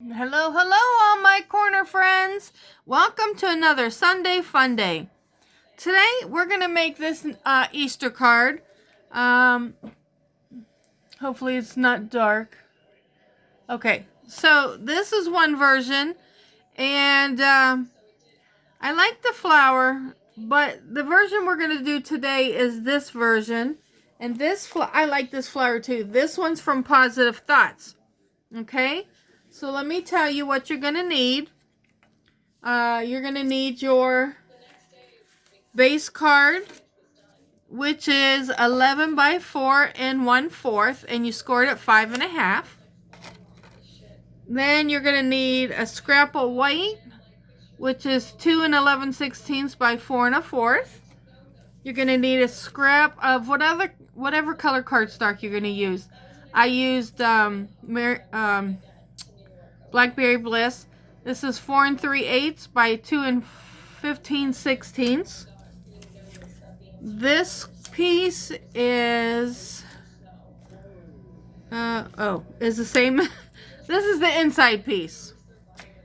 Hello, hello, all my corner friends. Welcome to another Sunday Fun Day. Today, we're going to make this Easter card. Hopefully it's not dark. Okay, so this is one version, and I like the flower, but the version we're going to do today is this version. And I like this flower too. This one's from Positive Thoughts. Okay, so let me tell you what you're going to need. You're going to need your base card, which is 11 by 4 and 1/4, and you scored at 5.5. Then you're going to need a scrap of white, which is 2 and 11/16 by 4 1/4. You're going to need a scrap of whatever color cardstock you're going to use. I used Blackberry Bliss. This is 4 3/8 by 2 15/16. This piece is the same. This is the inside piece,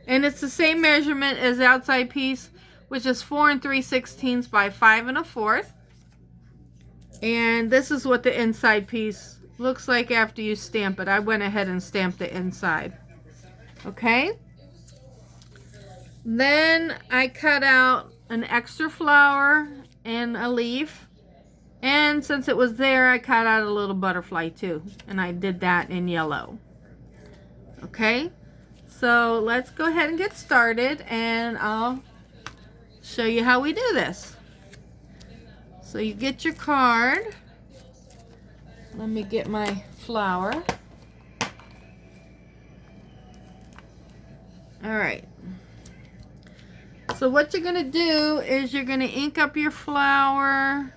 and it's the same measurement as the outside piece, which is 4 3/16 by 5 1/4. And this is what the inside piece looks like after you stamp it. I went ahead and stamped the inside. Okay. Then I cut out an extra flower and a leaf. And since it was there, I cut out a little butterfly too. And I did that in yellow. Okay. So let's go ahead and get started, and I'll show you how we do this. So you get your card. Let me get my flower. Alright. So what you're going to do is you're going to ink up your flower.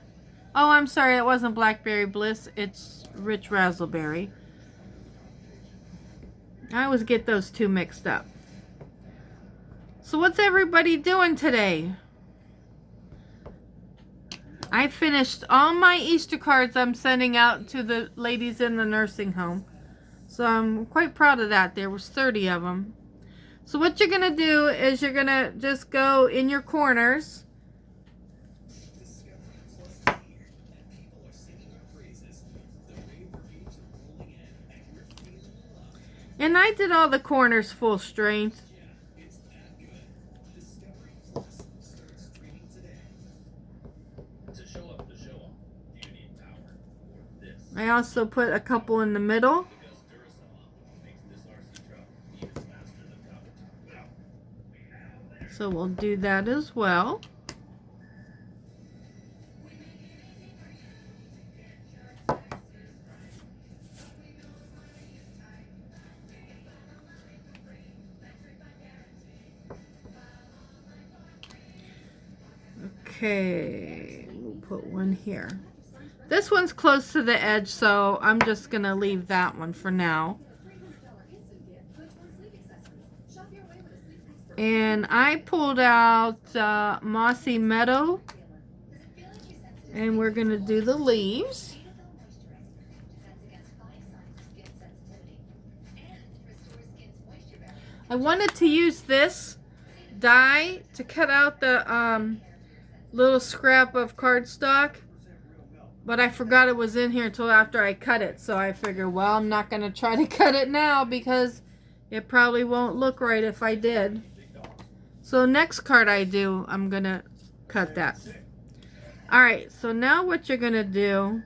Oh, I'm sorry, it wasn't Blackberry Bliss. It's Rich Razzleberry. I always get those two mixed up. So what's everybody doing today? I finished all my Easter cards I'm sending out to the ladies in the nursing home. So I'm quite proud of that. There was 30 of them. So what you're going to do is you're going to just go in your corners. And I did all the corners full strength. I also put a couple in the middle. So we'll do that as well. Okay, we'll put one here. This one's close to the edge, so I'm just going to leave that one for now. And I pulled out Mossy Meadow, and we're going to do the leaves. I wanted to use this die to cut out the little scrap of cardstock, but I forgot it was in here until after I cut it. So I figured, well, I'm not going to try to cut it now because it probably won't look right if I did. So next card I do, I'm going to cut that. Alright, so now what you're going to do,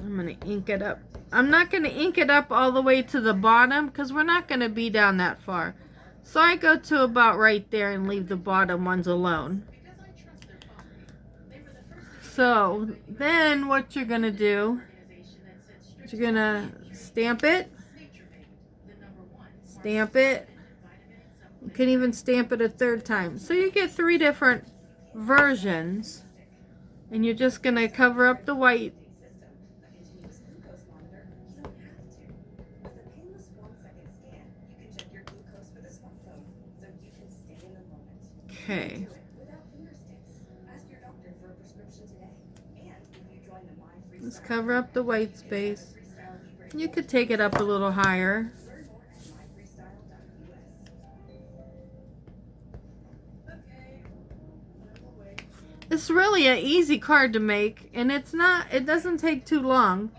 I'm going to ink it up. I'm not going to ink it up all the way to the bottom because we're not going to be down that far. So I go to about right there and leave the bottom ones alone. So then what you're going to do is you're going to stamp it. Stamp it. You can even stamp it a third time. So you get 3 different versions. And you're just going to cover up the white. Okay. Let's cover up the white space. You could take it up a little higher. It's really an easy card to make, and it doesn't take too long.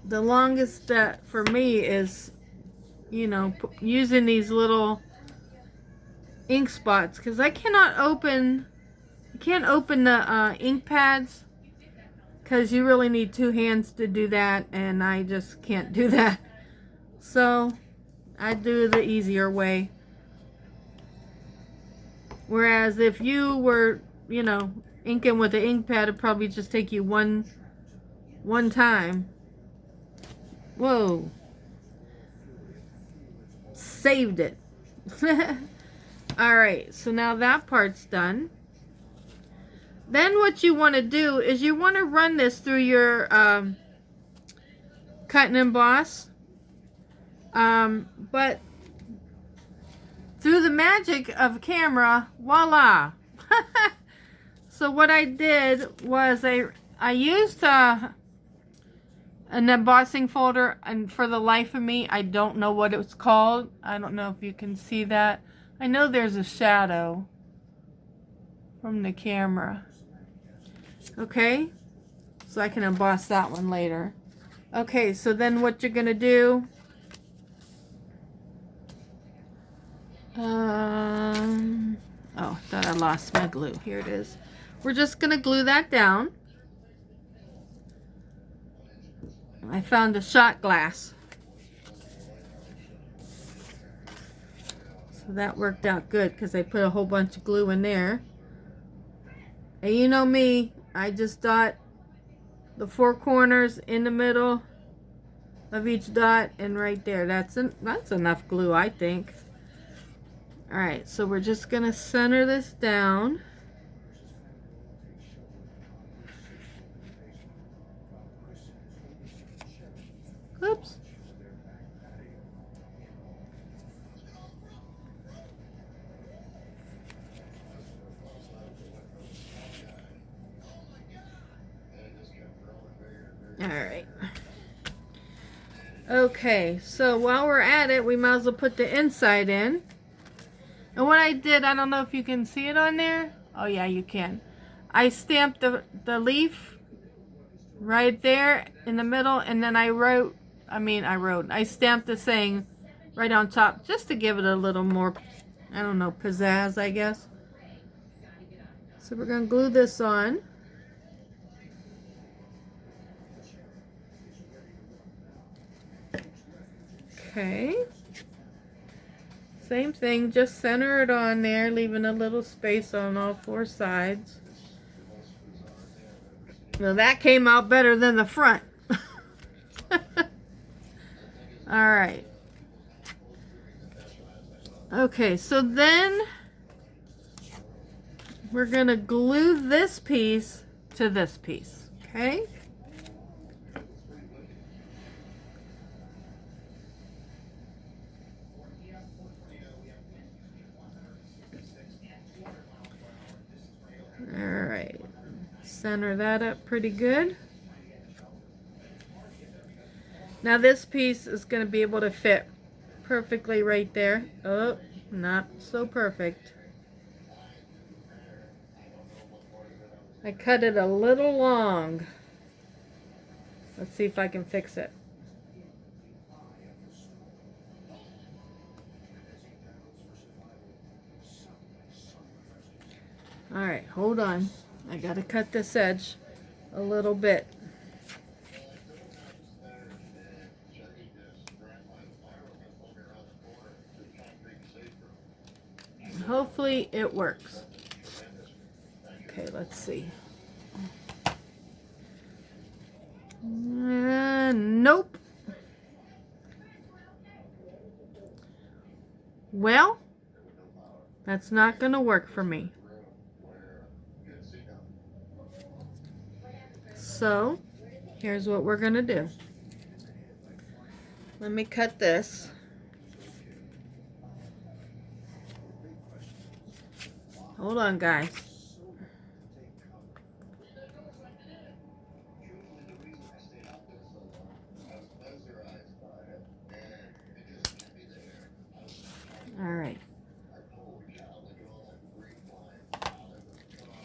The longest that for me is, you know, using these little ink spots, because I can't open the ink pads, because you really need two hands to do that, and I just can't do that. So I do the easier way. Whereas if you were, you know, inking with an ink pad, it'd probably just take you one time. Whoa. Saved it. Alright, so now that part's done. Then what you want to do is you want to run this through your cut and emboss. But through the magic of camera, voila. So what I did was I used an embossing folder, and for the life of me, I don't know what it's called. I don't know if you can see that. I know there's a shadow from the camera. Okay, so I can emboss that one later. Okay, so then what you're gonna do, oh, I thought I lost my glue. Here it is. We're just gonna glue that down. I found a shot glass, so that worked out good because I put a whole bunch of glue in there. And you know me, I just dot the four corners in the middle of each dot, and right there, that's enough glue, I think. All right, so we're just gonna center this down. Oops. All right. Okay, so while we're at it, we might as well put the inside in. And what I did, I don't know if you can see it on there. Oh yeah, you can. I stamped the leaf right there in the middle, and then I stamped the saying right on top, just to give it a little more, I don't know, pizzazz, I guess. So we're going to glue this on. Okay. Same thing, just center it on there, leaving a little space on all four sides. Well, that came out better than the front. Alright. Okay, so then we're going to glue this piece to this piece. Okay? Alright. Center that up pretty good. Now this piece is going to be able to fit perfectly right there. Oh, not so perfect. I cut it a little long. Let's see if I can fix it. Alright, hold on. I gotta cut this edge a little bit. Hopefully it works. Okay, let's see. Nope. Well, that's not going to work for me. So, here's what we're going to do. Let me cut this. Hold on, guys.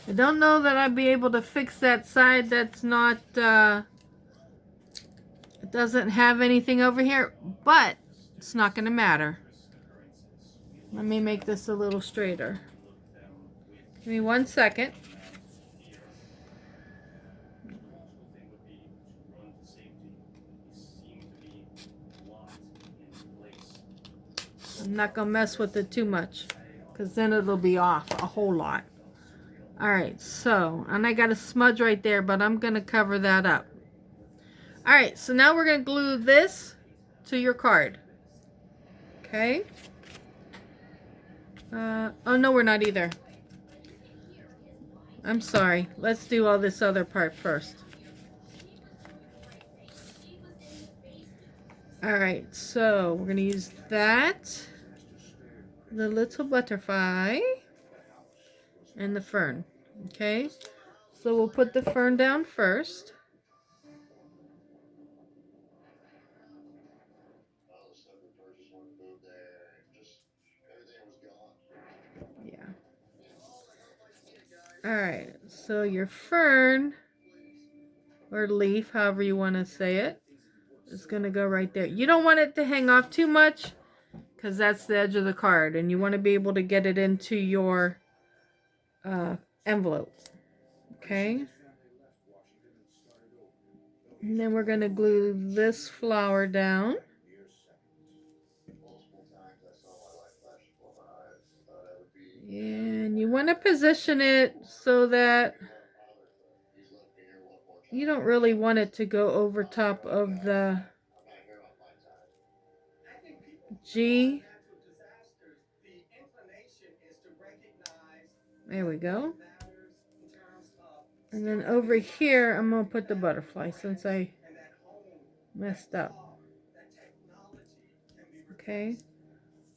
I don't know that I'd be able to fix that side that's not, it doesn't have anything over here, but it's not going to matter. Let me make this a little straighter. Give me 1 second. I'm not going to mess with it too much, because then it'll be off a whole lot. Alright, so, and I got a smudge right there, but I'm going to cover that up. Alright, so now we're going to glue this to your card. Okay. Oh, no, we're not either. I'm sorry. Let's do all this other part first. Alright, so we're going to use that, the little butterfly, and the fern. Okay, so we'll put the fern down first. Yeah. Alright, so your fern, or leaf, however you want to say it, is going to go right there. You don't want it to hang off too much, because that's the edge of the card, and you want to be able to get it into your envelope. Okay. And then we're going to glue this flower down. And you want to position it so that you don't really want it to go over top of the G. There we go. And then over here, I'm going to put the butterfly since I messed up. Okay.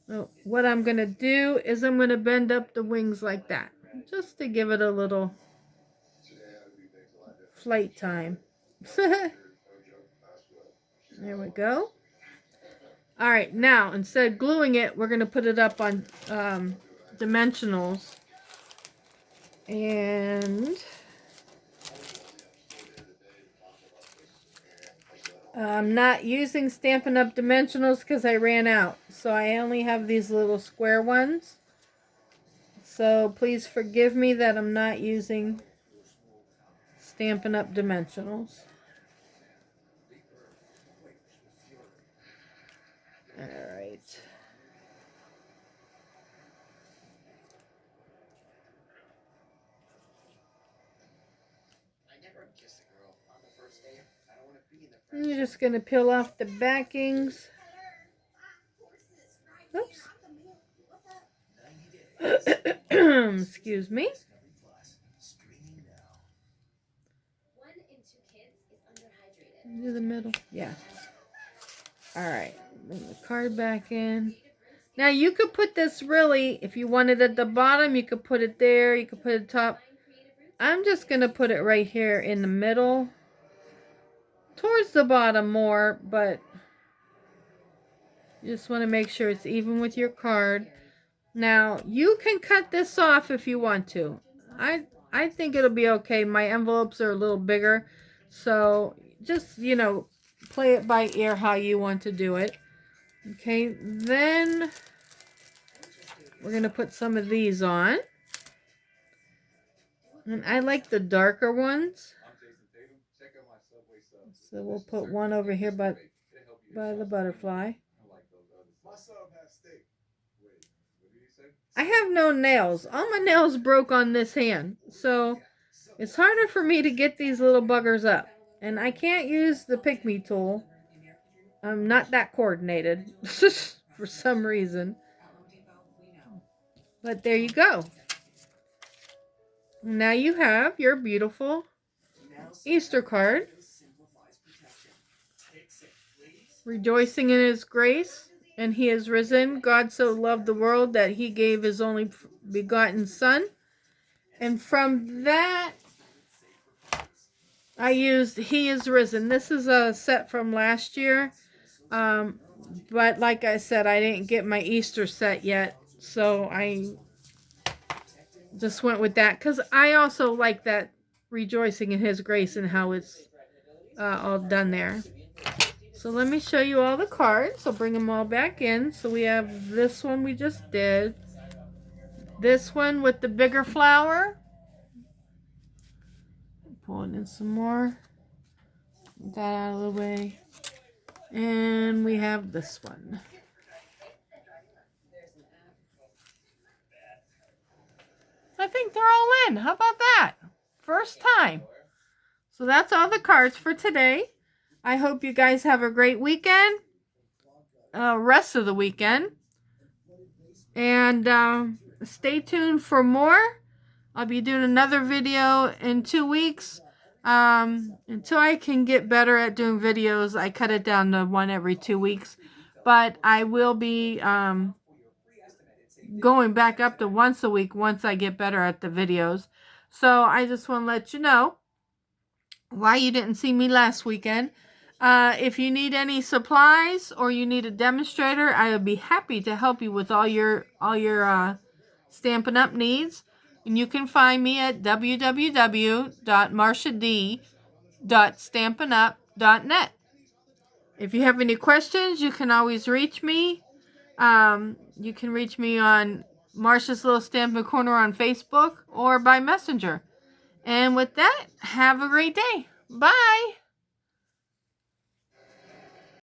So what I'm going to do is I'm going to bend up the wings like that, just to give it a little flight time. There we go. All right, now instead of gluing it, we're going to put it up on dimensionals. And I'm not using Stampin' Up! Dimensionals because I ran out. So I only have these little square ones. So please forgive me that I'm not using Stampin' Up! Dimensionals. Alright. And you're just going to peel off the backings. Oops. Excuse me. Do the middle. Yeah. Alright. Bring the card back in. Now you could put this really, if you wanted at the bottom, you could put it there. You could put it top. I'm just going to put it right here in the middle. Towards the bottom more, but you just want to make sure it's even with your card. Now, you can cut this off if you want to. I think it'll be okay. My envelopes are a little bigger, so just, you know, play it by ear how you want to do it. Okay, then we're going to put some of these on. And I like the darker ones. So we'll put one over here by the butterfly. I have no nails. All my nails broke on this hand. So it's harder for me to get these little buggers up. And I can't use the pick me tool. I'm not that coordinated for some reason. But there you go. Now you have your beautiful Easter card. Rejoicing in his grace, and he is risen. God so loved the world that he gave his only begotten Son. And from that, I used He is Risen. This is a set from last year. But like I said, I didn't get my Easter set yet. So I just went with that because I also like that rejoicing in his grace and how it's all done there. So let me show you all the cards. I'll bring them all back in. So we have this one we just did. This one with the bigger flower. Pulling in some more. Get that out of the way. And we have this one. I think they're all in. How about that? First time. So that's all the cards for today. I hope you guys have a great weekend. Rest of the weekend. And stay tuned for more. I'll be doing another video in 2 weeks. Until I can get better at doing videos, I cut it down to one every 2 weeks. But I will be going back up to once a week once I get better at the videos. So I just want to let you know why you didn't see me last weekend. If you need any supplies or you need a demonstrator, I would be happy to help you with all your Stampin' Up! Needs. And you can find me at www.marciad.stampinup.net. If you have any questions, you can always reach me. You can reach me on Marcia's Little Stampin' Corner on Facebook or by Messenger. And with that, have a great day. Bye.